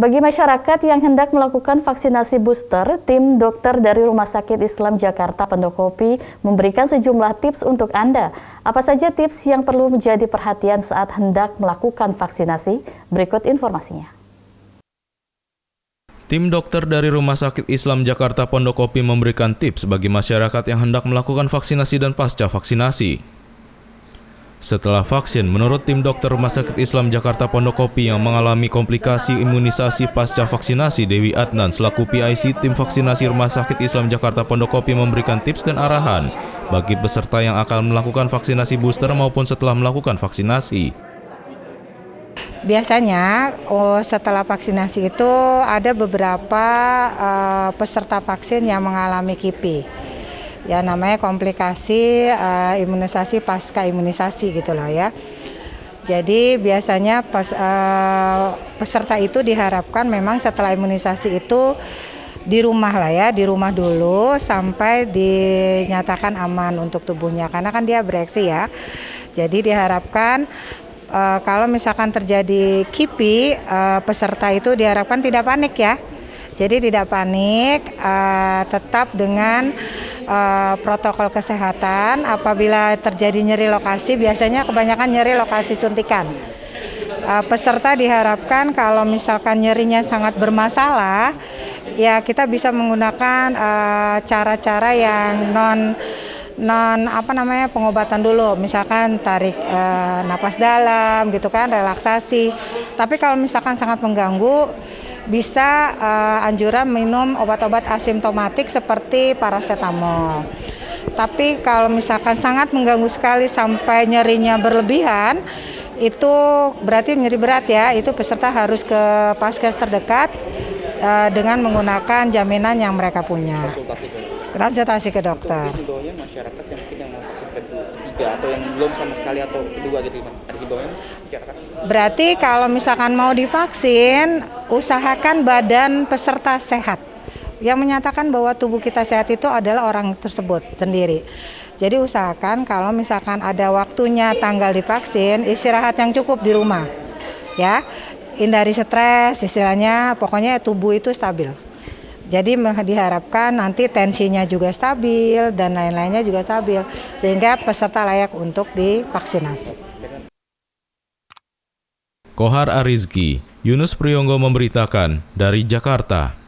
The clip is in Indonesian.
Bagi masyarakat yang hendak melakukan vaksinasi booster, tim dokter dari Rumah Sakit Islam Jakarta Pondokopi memberikan sejumlah tips untuk Anda. Apa saja tips yang perlu menjadi perhatian saat hendak melakukan vaksinasi? Berikut informasinya. Tim dokter dari Rumah Sakit Islam Jakarta Pondokopi memberikan tips bagi masyarakat yang hendak melakukan vaksinasi dan pasca vaksinasi. Setelah vaksin, menurut tim dokter Rumah Sakit Islam Jakarta Pondokopi yang mengalami komplikasi imunisasi pasca vaksinasi, Dewi Adnan selaku PIC tim vaksinasi Rumah Sakit Islam Jakarta Pondokopi memberikan tips dan arahan bagi peserta yang akan melakukan vaksinasi booster maupun setelah melakukan vaksinasi. Biasanya setelah vaksinasi itu ada beberapa peserta vaksin yang mengalami KIPI. Ya namanya komplikasi imunisasi pasca imunisasi gitu loh ya. Jadi biasanya peserta itu diharapkan memang setelah imunisasi itu di rumah lah ya, di rumah dulu sampai dinyatakan aman untuk tubuhnya karena kan dia bereaksi ya. Jadi diharapkan kalau misalkan terjadi KIPI, peserta itu diharapkan tidak panik ya. Jadi tidak panik, tetap dengan protokol kesehatan. Apabila terjadi nyeri lokasi, biasanya kebanyakan nyeri lokasi suntikan. Peserta diharapkan kalau misalkan nyerinya sangat bermasalah, ya kita bisa menggunakan cara-cara yang pengobatan dulu, misalkan tarik napas dalam gitu kan, relaksasi. Tapi kalau misalkan sangat mengganggu, bisa anjuran minum obat-obat asimptomatik seperti paracetamol. Tapi kalau misalkan sangat mengganggu sekali sampai nyerinya berlebihan, itu berarti nyeri berat ya, itu peserta harus ke Paskes terdekat dengan menggunakan jaminan yang mereka punya. Konsultasi ke dokter. Himbauannya masyarakat yang mungkin yang mau vaksin ketiga atau yang belum sama sekali atau kedua gitu gimana? Ada himbauannya masyarakat? Berarti kalau misalkan mau divaksin, usahakan badan peserta sehat. Yang menyatakan bahwa tubuh kita sehat itu adalah orang tersebut sendiri. Jadi usahakan kalau misalkan ada waktunya tanggal divaksin, istirahat yang cukup di rumah. Ya, hindari stres, istilahnya pokoknya tubuh itu stabil. Jadi diharapkan nanti tensinya juga stabil dan lain-lainnya juga stabil sehingga peserta layak untuk divaksinasi. Kohar Arizki, Yunus Priyonggo memberitakan dari Jakarta.